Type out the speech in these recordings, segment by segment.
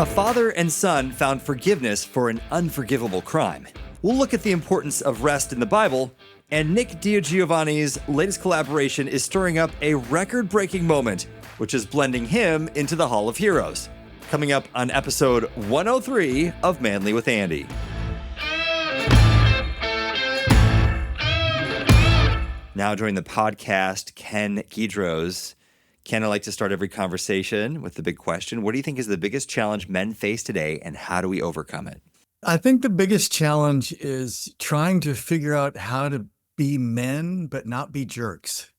A father and son found forgiveness for an unforgivable crime. We'll look at the importance of rest in the Bible, and Nick DiGiovanni's latest collaboration is stirring up a record-breaking moment, which is blending him into the Hall of Heroes. Coming up on episode 103 of Manly with Andy. Now joining the podcast, Ken Guidroz. Ken, I like to start every conversation with the big question. What do you think is the biggest challenge men face today, and how do we overcome it? I think the biggest challenge is trying to figure out how to be men, but not be jerks.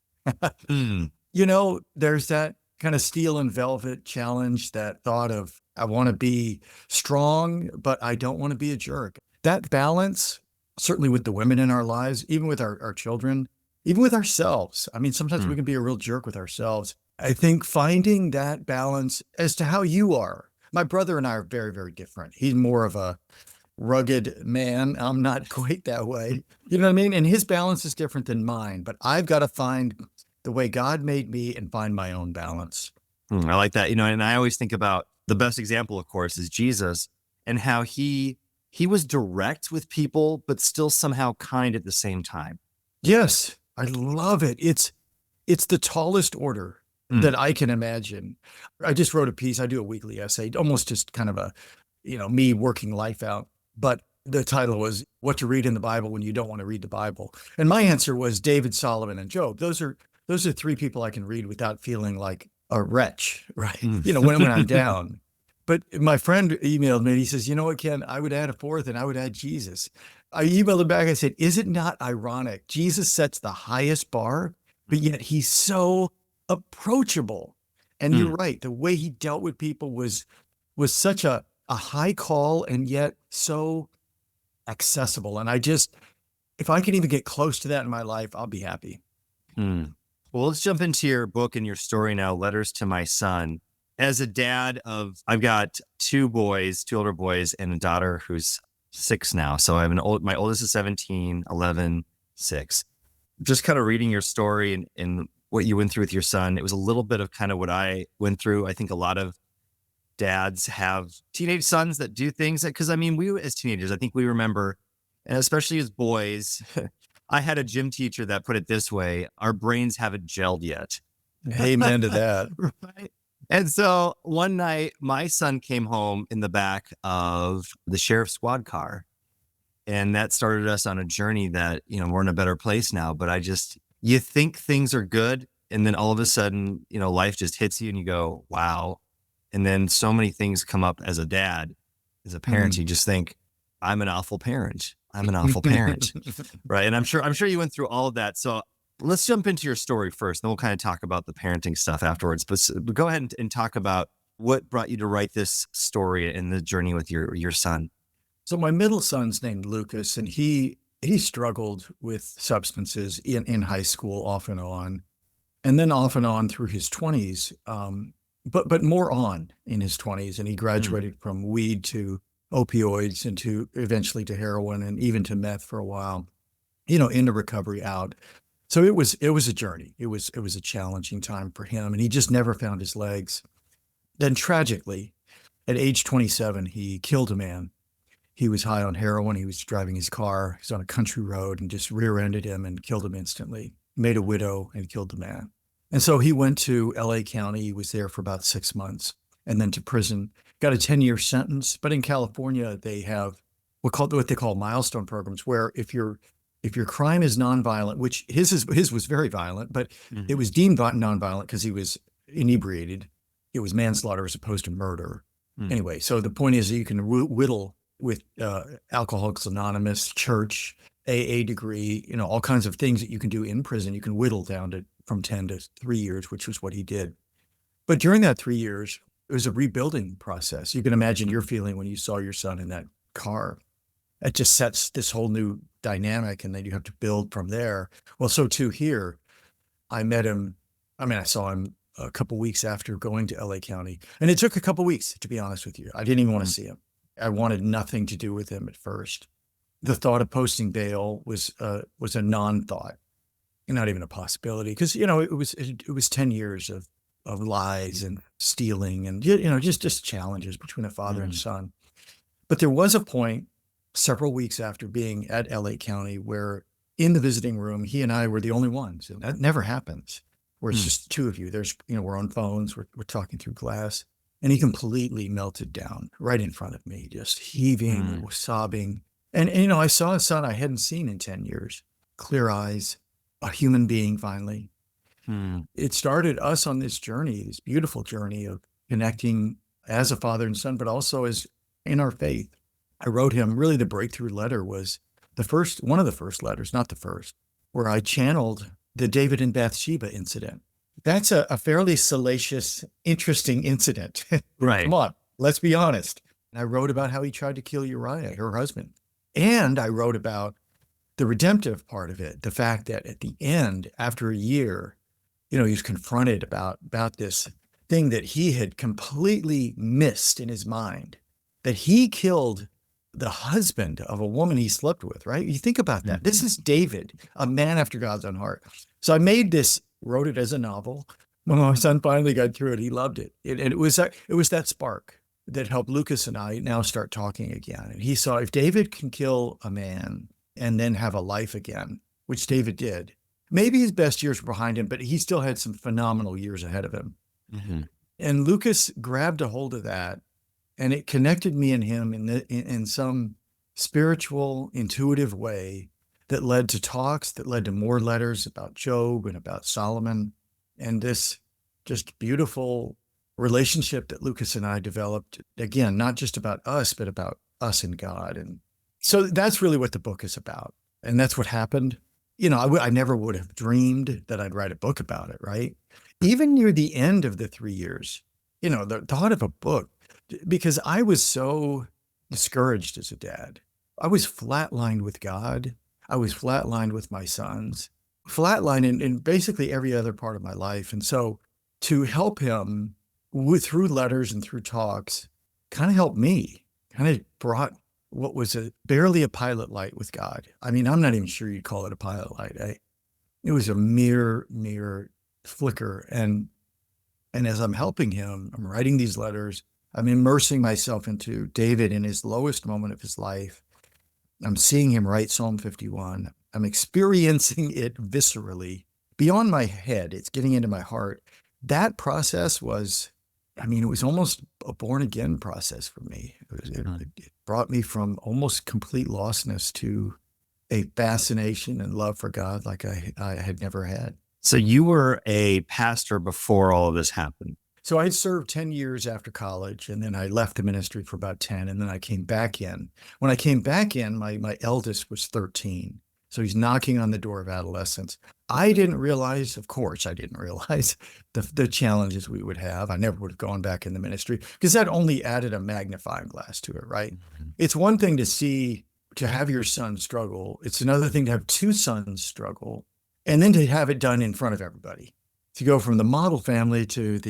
You know, there's that kind of steel and velvet challenge, that thought of, I want to be strong, but I don't want to be a jerk. That balance, certainly with the women in our lives, even with our children, even with ourselves. I mean, sometimes we can be a real jerk with ourselves. I think finding that balance as to how you are. My brother and I are very, very different. He's more of a rugged man. I'm not quite that way. You know what I mean? And his balance is different than mine, but I've got to find the way God made me and find my own balance. I like that. And I always think about the best example, of course, is Jesus, and how he was direct with people, but still somehow kind at the same time. Yes, I love it. It's the tallest order that I can imagine. I just wrote a piece. I do a weekly essay, almost just kind of a, me working life out. But the title was What to Read in the Bible When You Don't Want to Read the Bible. And my answer was David, Solomon, and Job. Those are three people I can read without feeling like a wretch, right? When I'm down. But my friend emailed me and he says, you know what, Ken, I would add a fourth and I would add Jesus. I emailed him back. I said, is it not ironic? Jesus sets the highest bar, but yet he's so approachable. And you're right. The way he dealt with people was such a high call and yet so accessible. And if I can even get close to that in my life, I'll be happy. Well, let's jump into your book and your story now, Letters to My Son. As a dad I've got two older boys, and a daughter who's 6 now. So I have my oldest is 17, 11, 6. Just kind of reading your story and what you went through with your son. It was a little bit of kind of what I went through. I think a lot of dads have teenage sons that do things because we as teenagers, I think we remember, and especially as boys, I had a gym teacher that put it this way: our brains haven't gelled yet. Amen to that. Right. And so one night, my son came home in the back of the sheriff's squad car. And that started us on a journey that, we're in a better place now. But you think things are good. And then all of a sudden, life just hits you and you go, wow. And then so many things come up as a dad, as a parent. You just think, I'm an awful parent. I'm an awful parent. Right. And I'm sure you went through all of that. So let's jump into your story first, then we'll kind of talk about the parenting stuff afterwards. But go ahead and talk about what brought you to write this story and the journey with your son. So my middle son's named Lucas, and he struggled with substances in high school off and on, and then off and on through his 20s, but more on in his 20s. And he graduated from weed to opioids and eventually to heroin and even to meth for a while, into recovery, out. So it was a journey. It was a challenging time for him, and he just never found his legs. Then tragically, at age 27, he killed a man. He was high on heroin. He was driving his car. He was on a country road and just rear-ended him and killed him instantly. Made a widow and killed the man. And so he went to LA County. He was there for about 6 months, and then to prison. Got a 10-year sentence. But in California, they have what they call milestone programs, where if your crime is nonviolent, which his was very violent, but it was deemed nonviolent because he was inebriated. It was manslaughter as opposed to murder. Anyway, so the point is that you can whittle with Alcoholics Anonymous, church, AA degree, all kinds of things that you can do in prison. You can whittle down from 10 to 3 years, which was what he did. But during that 3 years, it was a rebuilding process. You can imagine your feeling when you saw your son in that car. It just sets this whole new dynamic, and then you have to build from there. Well, so too here. I met him. I saw him a couple weeks after going to LA County, and it took a couple weeks, to be honest with you. I didn't even want to see him. I wanted nothing to do with him at first. The thought of posting bail was a non-thought, not even a possibility, because it was 10 years of of lies and stealing and, just challenges between a father and son. But there was a point several weeks after being at LA County where in the visiting room, he and I were the only ones. And that never happens, where it's just the two of you. There's, we're on phones, we're talking through glass. And he completely melted down right in front of me, just heaving, sobbing. And, I saw a son I hadn't seen in 10 years, clear eyes, a human being finally. It started us on this journey, this beautiful journey of connecting as a father and son, but also as in our faith. I wrote him, really the breakthrough letter was one of the first letters, not the first, where I channeled the David and Bathsheba incident. That's a fairly salacious, interesting incident. Right. Come on, let's be honest. And I wrote about how he tried to kill Uriah, her husband. And I wrote about the redemptive part of it, the fact that at the end, after a year, he was confronted about this thing that he had completely missed in his mind, that he killed the husband of a woman he slept with, right? You think about that. This is David, a man after God's own heart. So I wrote it as a novel. When my son finally got through it, he loved it. And it was that spark that helped Lucas and I now start talking again. And he saw if David can kill a man and then have a life again, which David did, maybe his best years were behind him, but he still had some phenomenal years ahead of him. And Lucas grabbed a hold of that, and it connected me and him in some spiritual, intuitive way that led to talks, that led to more letters about Job and about Solomon, and this just beautiful relationship that Lucas and I developed, again, not just about us, but about us and God. And so that's really what the book is about. And that's what happened. I never would have dreamed that I'd write a book about it, right? Even near the end of the 3 years, the thought of a book, because I was so discouraged as a dad. I was flatlined with God. I was flatlined with my sons, flatlined in basically every other part of my life. And so to help him through letters and through talks kind of helped me, kind of brought what was barely a pilot light with God. I mean, I'm not even sure you'd call it a pilot light. It was a mere flicker. And as I'm helping him, I'm writing these letters, I'm immersing myself into David in his lowest moment of his life. I'm seeing him write Psalm 51. I'm experiencing it viscerally beyond my head. It's getting into my heart. That process it was almost a born again process for me. It brought me from almost complete lostness to a fascination and love for God like I had never had. So you were a pastor before all of this happened. So I served 10 years after college, and then I left the ministry for about 10, and then I came back in. When I came back in, my eldest was 13. So he's knocking on the door of adolescence. I didn't realize the challenges we would have. I never would have gone back in the ministry because that only added a magnifying glass to it, right? It's one thing to have your son struggle. It's another thing to have two sons struggle, and then to have it done in front of everybody. To go from the model family to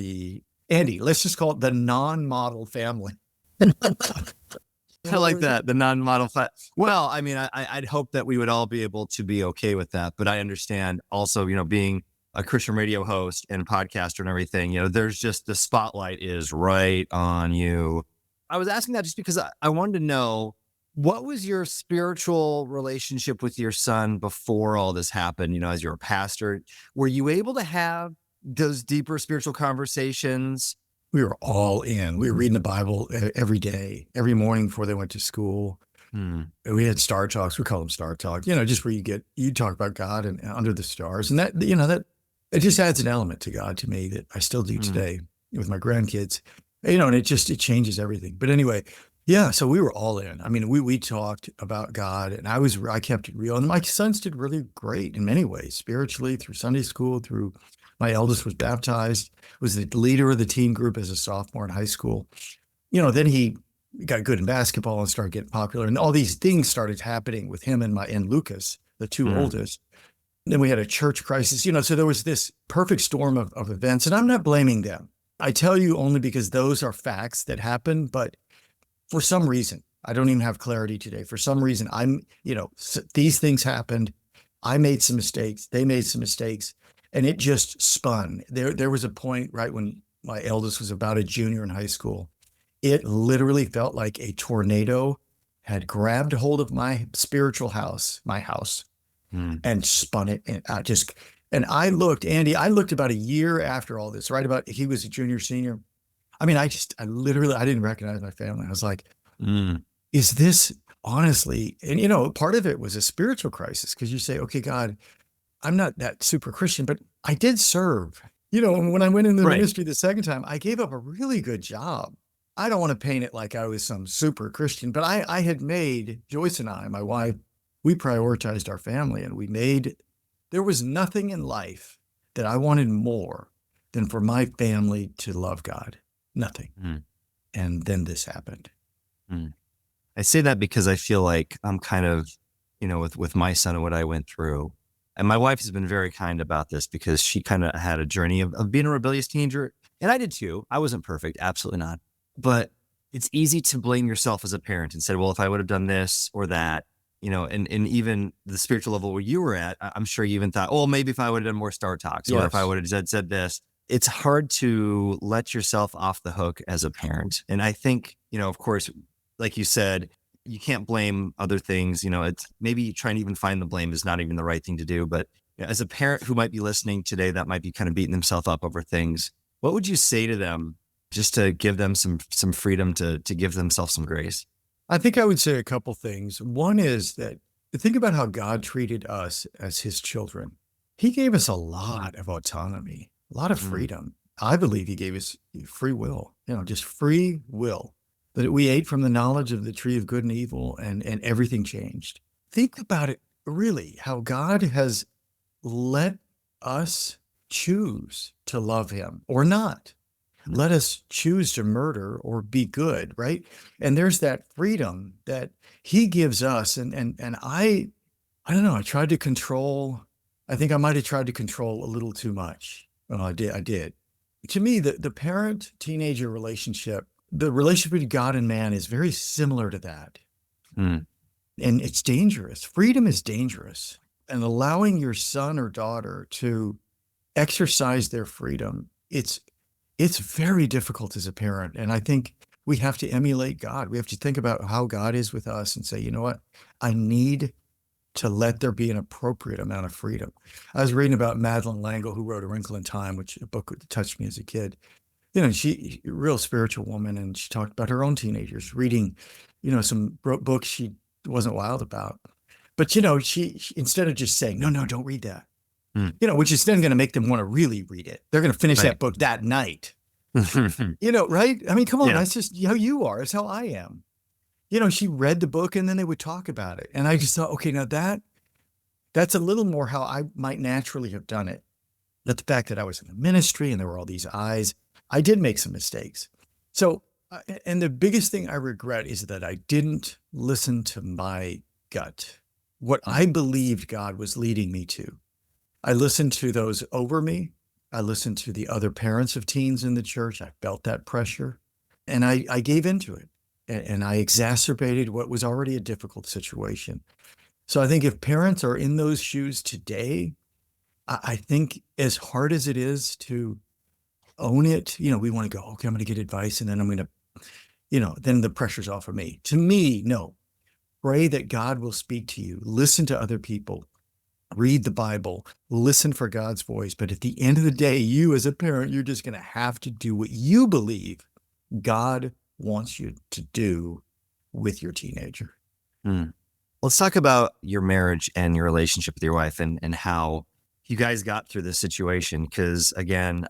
let's just call it the non-model family. I like that, the non-model. Well, I mean, I'd hope that we would all be able to be okay with that. But I understand also, being a Christian radio host and podcaster and everything, there's just the spotlight is right on you. I was asking that just because I wanted to know, what was your spiritual relationship with your son before all this happened? As you're a pastor, were you able to have those deeper spiritual conversations? We were all in. We were reading the Bible every day, every morning before they went to school. We had star talks. We call them star talks, just where you talk about God and under the stars. And that it just adds an element to God to me that I still do today with my grandkids, and it changes everything. But anyway, yeah, so we were all in. I mean, we talked about God, and I kept it real. And my sons did really great in many ways, spiritually, through Sunday school, through my eldest was baptized, was the leader of the teen group as a sophomore in high school. Then he got good in basketball and started getting popular, and all these things started happening with him and Lucas, the two oldest. And then we had a church crisis, so there was this perfect storm of events, and I'm not blaming them. I tell you only because those are facts that happen, but for some reason, I don't even have clarity today. For some reason, these things happened. I made some mistakes. They made some mistakes. and it just spun. There was a point right when my eldest was about a junior in high school. It literally felt like a tornado had grabbed hold of my spiritual house, my house, and spun it. And I looked, Andy, I looked about a year after all this, right about, he was a junior, senior. I mean, I didn't recognize my family. I was like, is this honestly, and part of it was a spiritual crisis, because you say, okay, God, I'm not that super Christian, but I did serve. When I went into the ministry the second time, I gave up a really good job. I don't want to paint it like I was some super Christian, but I had made, Joyce and I, my wife, we prioritized our family, and there was nothing in life that I wanted more than for my family to love God. Nothing. And then this happened. I say that because I feel like I'm kind of, with my son and what I went through. And my wife has been very kind about this, because she kind of had a journey of being a rebellious teenager. And I did too. I wasn't perfect. Absolutely not. But it's easy to blame yourself as a parent and say, well, if I would have done this or that, and even the spiritual level where you were at, I'm sure you even thought, oh, maybe if I would have done more Star Talks, or if I would have said this. It's hard to let yourself off the hook as a parent. And I think, of course, like you said, you can't blame other things. It's maybe trying to even find the blame is not even the right thing to do. But as a parent who might be listening today, that might be kind of beating themselves up over things, what would you say to them just to give them some freedom to give themselves some grace? I think I would say a couple things. One is that think about how God treated us as his children. He gave us a lot of autonomy, a lot of freedom. I believe he gave us free will, just free will. That we ate from the knowledge of the tree of good and evil, and everything changed. Think about it, really, how God has let us choose to love him or not. Let us choose to murder or be good, right? And there's that freedom that he gives us. And I don't know, I tried to control. I think I might have tried to control a little too much. Well, I did. To me, the parent-teenager relationship, the relationship between God and man, is very similar to that. And it's dangerous. Freedom is dangerous. And allowing your son or daughter to exercise their freedom, it's very difficult as a parent. And I think we have to emulate God. We have to think about how God is with us and say, you know what? I need to let there be an appropriate amount of freedom. I was reading about Madeleine L'Engle, who wrote A Wrinkle in Time, which a book that touched me as a kid. She a real spiritual woman, and she talked about her own teenagers reading, some books she wasn't wild about. But, she instead of just saying, no, don't read that, which is then going to make them want to really read it. They're going to finish that book that night, right? I mean, come on, that's just how you are. It's how I am. She read the book and then they would talk about it. And I just thought, okay, now that's a little more how I might naturally have done it. But the fact that I was in the ministry and there were all these eyes, I did make some mistakes. So, and the biggest thing I regret is that I didn't listen to my gut, what I believed God was leading me to. I listened to those over me. I listened to the other parents of teens in the church. I felt that pressure, and I gave into it, and I exacerbated what was already a difficult situation. So I think if parents are in those shoes today, I think as hard as it is to own it, we want to go, okay, I'm going to get advice, and then I'm going to, then the pressure's off of me. To me, no. Pray that God will speak to you. Listen to other people. Read the Bible. Listen for God's voice. But at the end of the day, you as a parent, you're just going to have to do what you believe God wants you to do with your teenager. Let's talk about your marriage and your relationship with your wife, and how you guys got through this situation. Because again,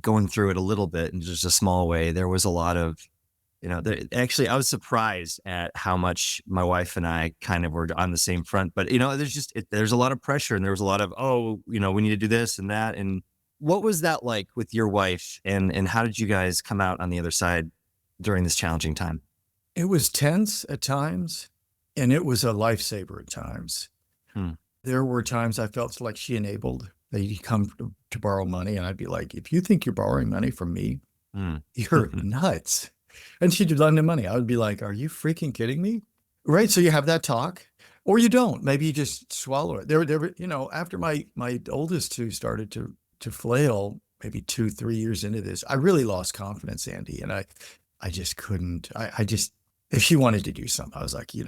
going through it a little bit in just a small way, there was a lot of, actually, I was surprised at how much my wife and I kind of were on the same front. But, there's a lot of pressure, and there was a lot of, we need to do this and that. And what was that like with your wife, and how did you guys come out on the other side during this challenging time? It was tense at times, and it was a lifesaver at times. There were times I felt like she enabled that he'd come to borrow money, and I'd be like, if you think you're borrowing money from me, you're nuts. And she'd lend him money. I would be like, are you freaking kidding me? Right. So you have that talk, or you don't. Maybe you just swallow it. There, after my oldest two started to to flail maybe 2-3 years into this. I really lost confidence, Andy, and I just couldn't. I just, if she wanted to do something, I was like, you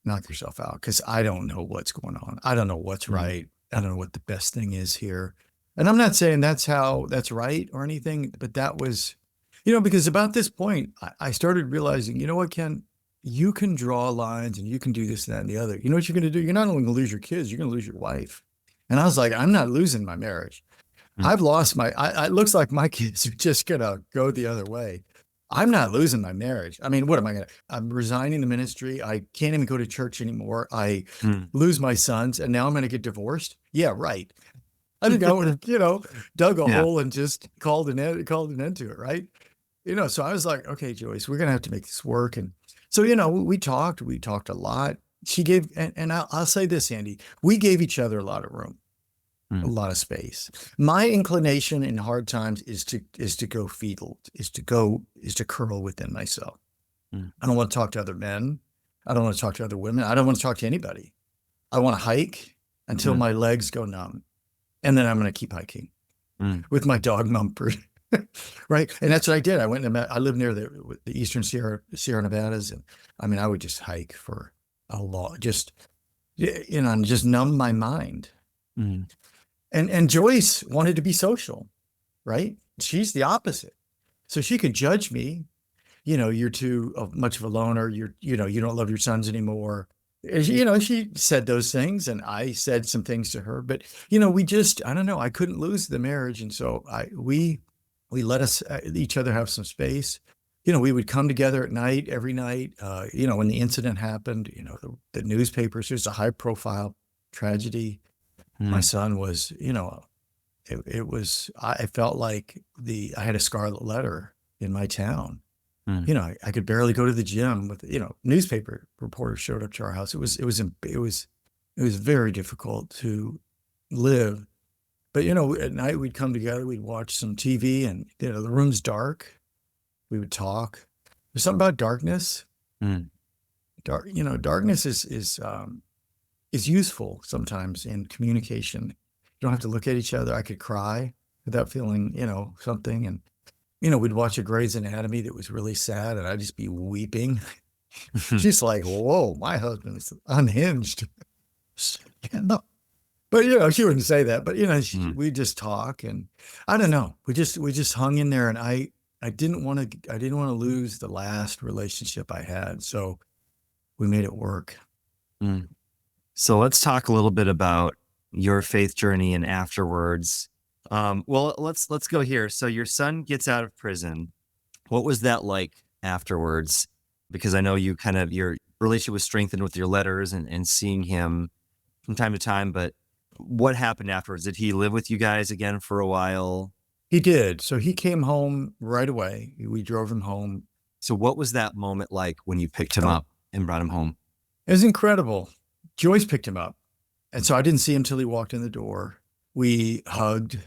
knock yourself out, because I don't know what's going on. I don't know what's right. I don't know what the best thing is here. And I'm not saying that's right or anything, but that was, because about this point, I started realizing, you know what, Ken, you can draw lines and you can do this, that, and the other. You know what you're going to do? You're not only going to lose your kids, you're going to lose your wife. And I was like, I'm not losing my marriage. I've lost it looks like my kids are just going to go the other way. I'm not losing my marriage. I mean, what am I going to, I'm resigning the ministry. I can't even go to church anymore. I lose my sons, and now I'm going to get divorced. Yeah, right. I think I would have, dug a hole and just called an end to it, right? So I was like, okay, Joyce, we're going to have to make this work. And so, we talked a lot. She gave, and I'll say this, Andy, we gave each other a lot of room, a lot of space. My inclination in hard times is to go fetal, is to curl within myself. I don't want to talk to other men. I don't want to talk to other women. I don't want to talk to anybody. I want to hike until my legs go numb. And then I'm going to keep hiking with my dog Mumford. Right. And that's what I did. I went and I live near the Eastern Sierra Nevadas. And I mean, I would just hike for a lot, just numb my mind. And Joyce wanted to be social, right? She's the opposite. So she could judge me. You're too much of a loner. You don't love your sons anymore. She said those things, and I said some things to her, but we just, I don't know, I couldn't lose the marriage. And so we let each other have some space. We would come together at night, every night. When the incident happened, the newspapers, there's a high profile tragedy. My son was, I felt like I had a scarlet letter in my town. I could barely go to the gym with, newspaper reporters showed up to our house. It was very difficult to live. But, at night we'd come together, we'd watch some TV, and, the room's dark. We would talk. There's something about darkness. Darkness is useful sometimes in communication. You don't have to look at each other. I could cry without feeling, something. And, we'd watch a Grey's Anatomy that was really sad, and I'd just be weeping. She's like, whoa, my husband is unhinged. But, she wouldn't say that. But, we just talk, and I don't know. We just hung in there, and I didn't want to lose the last relationship I had. So we made it work. So let's talk a little bit about your faith journey and afterwards. Well, let's go here. So your son gets out of prison. What was that like afterwards? Because I know your relationship was strengthened with your letters and seeing him from time to time, but what happened afterwards? Did he live with you guys again for a while? He did. So he came home right away. We drove him home. So what was that moment like when you picked him up and brought him home? It was incredible. Joyce picked him up. And so I didn't see him till he walked in the door. We hugged.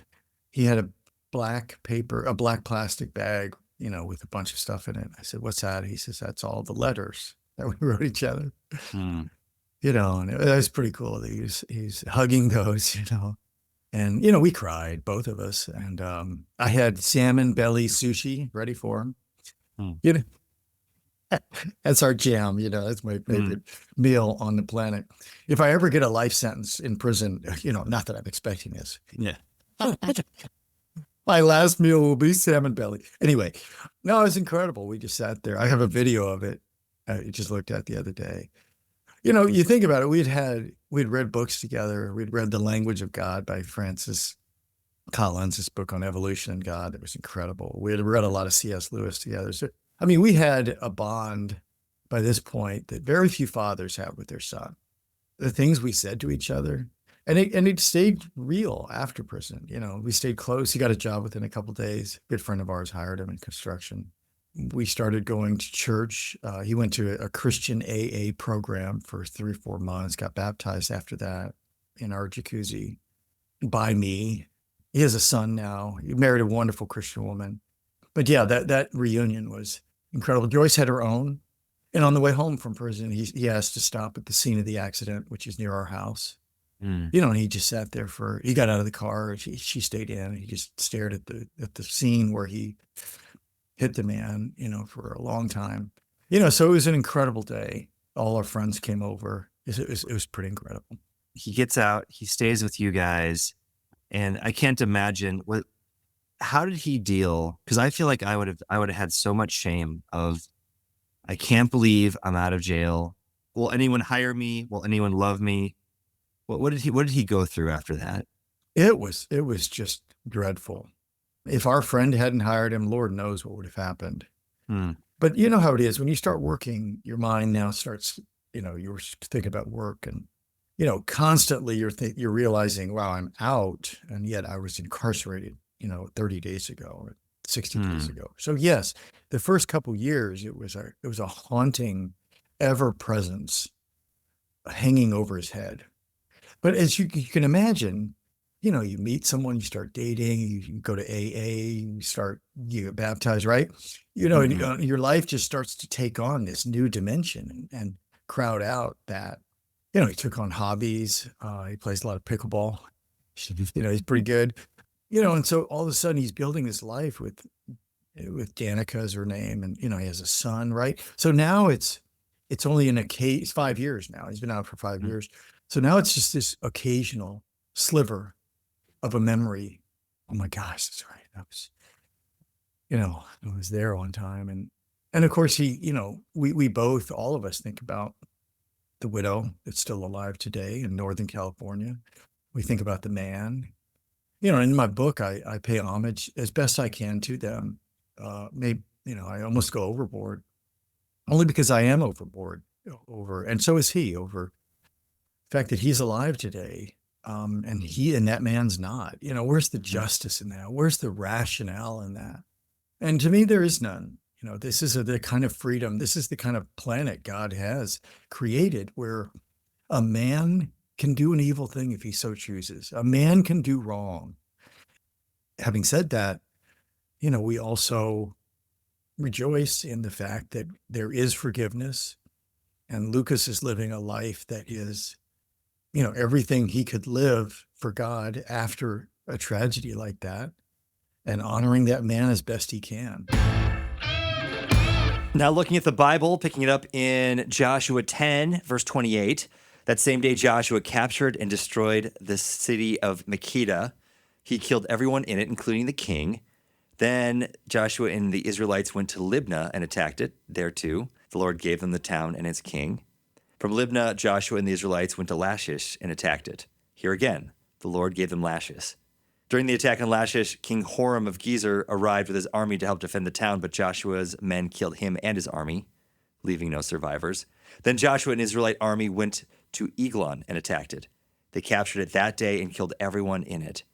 He had a black plastic bag, with a bunch of stuff in it. I said, what's that? He says, that's all the letters that we wrote each other. And it was pretty cool that he's hugging those, And, we cried, both of us. And I had salmon belly sushi ready for him. That's our jam. That's my favorite meal on the planet. If I ever get a life sentence in prison, not that I'm expecting this. Yeah. My last meal will be salmon belly. Anyway, no, it was incredible. We just sat there. I have a video of it. I just looked at the other day. You think about it. We'd read books together. We'd read The Language of God by Francis Collins, this book on evolution and God. It was incredible. We had read a lot of C.S. Lewis together. So, we had a bond by this point that very few fathers have with their son. The things we said to each other, and it stayed real after prison. We stayed close. He got a job within a couple of days. A good friend of ours hired him in construction. We started going to church. He went to a Christian AA program for 3 or 4 months, got baptized after that in our jacuzzi by me. He has a son now. He married a wonderful Christian woman. But yeah, that reunion was incredible. Joyce had her own. And on the way home from prison, he asked to stop at the scene of the accident, which is near our house. Mm. And he just sat there he got out of the car. She stayed in. And he just stared at the scene where he hit the man, for a long time. So it was an incredible day. All our friends came over. It was pretty incredible. He gets out, he stays with you guys, and I can't imagine how did he deal? Because I feel like I would have had so much shame of, I can't believe I'm out of jail. Will anyone hire me? Will anyone love me? What did he go through after that? It was just dreadful. If our friend hadn't hired him, Lord knows what would have happened. Hmm. But you know how it is when you start working, your mind now starts, you're thinking about work, and, constantly you're realizing, wow, I'm out. And yet I was incarcerated, 30 days ago or 60 days ago. So yes, the first couple years, it was a haunting ever presence hanging over his head. But as you can imagine, you meet someone, you start dating, you go to AA, you get baptized, right? And your life just starts to take on this new dimension and crowd out that, he took on hobbies. He plays a lot of pickleball. He's pretty good, and so all of a sudden he's building this life with Danica is her name. And, he has a son, right? So now it's only it's 5 years now. He's been out for 5 years. So now it's just this occasional sliver of a memory. Oh my gosh, that's right. I was there one time. And of course we both, all of us, think about the widow that's still alive today in Northern California. We think about the man, in my book, I pay homage as best I can to them. Maybe, I almost go overboard only because I am overboard and so is he, over the fact that he's alive today. And that man's not. Where's the justice in that? Where's the rationale in that? And to me, there is none. This is the kind of freedom. This is the kind of planet God has created, where a man can do an evil thing if he so chooses. A man can do wrong. Having said that, we also rejoice in the fact that there is forgiveness, and Lucas is living a life that is, everything he could live for God after a tragedy like that, and honoring that man as best he can. Now looking at the Bible, picking it up in Joshua 10, verse 28, that same day Joshua captured and destroyed the city of Makkedah. He killed everyone in it, including the king. Then Joshua and the Israelites went to Libnah and attacked it. There too, the Lord gave them the town and its king. From Libnah, Joshua and the Israelites went to Lachish and attacked it. Here again, the Lord gave them Lachish. During the attack on Lachish, King Horam of Gezer arrived with his army to help defend the town, but Joshua's men killed him and his army, leaving no survivors. Then Joshua and Israelite army went to Eglon and attacked it. They captured it that day and killed everyone in it.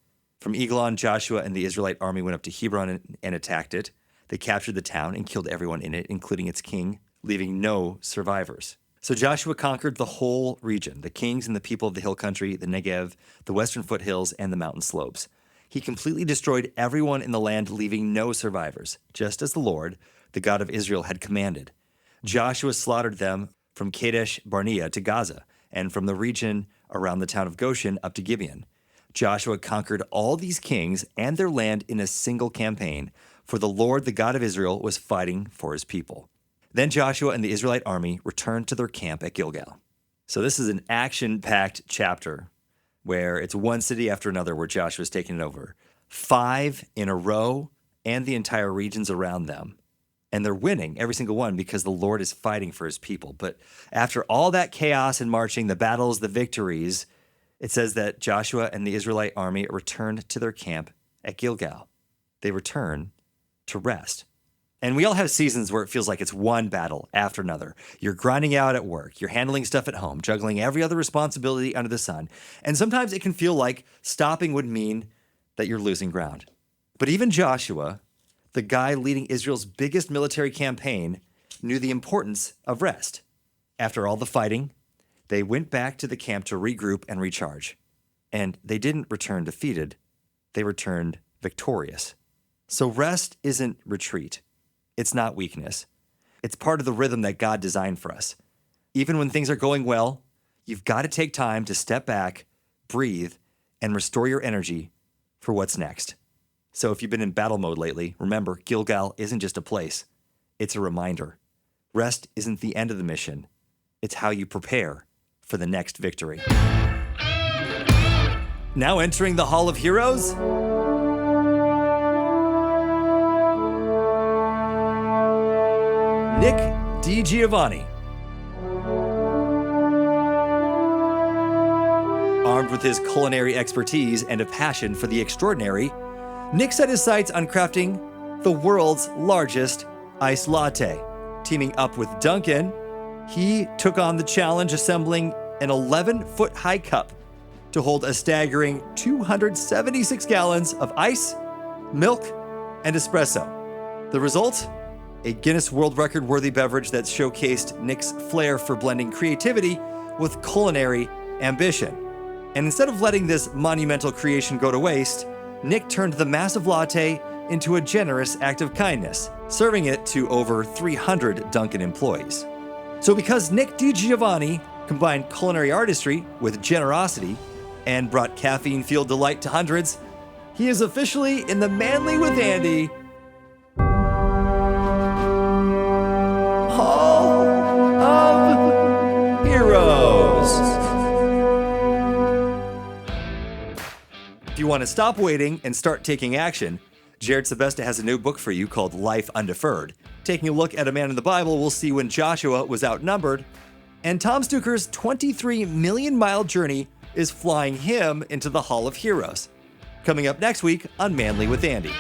From Eglon, Joshua and the Israelite army went up to Hebron and attacked it. They captured the town and killed everyone in it, including its king, leaving no survivors. So Joshua conquered the whole region, the kings and the people of the hill country, the Negev, the western foothills, and the mountain slopes. He completely destroyed everyone in the land, leaving no survivors, just as the Lord, the God of Israel, had commanded. Joshua slaughtered them from Kadesh Barnea to Gaza, and from the region around the town of Goshen up to Gibeon. Joshua conquered all these kings and their land in a single campaign, for the Lord, the God of Israel, was fighting for his people. Then Joshua and the Israelite army returned to their camp at Gilgal. So this is an action-packed chapter where it's one city after another where Joshua's taking it over. 5 in a row, and the entire regions around them. And they're winning every single one because the Lord is fighting for his people. But after all that chaos and marching, the battles, the victories, it says that Joshua and the Israelite army returned to their camp at Gilgal. They return to rest. And we all have seasons where it feels like it's one battle after another. You're grinding out at work. You're handling stuff at home, juggling every other responsibility under the sun. And sometimes it can feel like stopping would mean that you're losing ground. But even Joshua, the guy leading Israel's biggest military campaign, knew the importance of rest. After all the fighting, they went back to the camp to regroup and recharge. And they didn't return defeated. They returned victorious. So rest isn't retreat. It's not weakness. It's part of the rhythm that God designed for us. Even when things are going well, you've got to take time to step back, breathe, and restore your energy for what's next. So if you've been in battle mode lately, remember, Gilgal isn't just a place, it's a reminder. Rest isn't the end of the mission, it's how you prepare for the next victory. Now entering the Hall of Heroes, Nick DiGiovanni. Armed with his culinary expertise and a passion for the extraordinary, Nick set his sights on crafting the world's largest iced latte. Teaming up with Duncan, he took on the challenge assembling an 11-foot high cup to hold a staggering 276 gallons of ice, milk, and espresso. The result? A Guinness World Record worthy beverage that showcased Nick's flair for blending creativity with culinary ambition. And instead of letting this monumental creation go to waste, Nick turned the massive latte into a generous act of kindness, serving it to over 300 Dunkin' employees. So because Nick DiGiovanni combined culinary artistry with generosity and brought caffeine-fueled delight to hundreds, he is officially in the Manly with Andy Hall of Heroes. If you want to stop waiting and start taking action, Jared Sebesta has a new book for you called Life Undeferred. Taking a look at a man in the Bible, we'll see when Joshua was outnumbered, and Tom Stuker's 23 million mile journey is flying him into the Hall of Heroes. Coming up next week on Manly with Andy.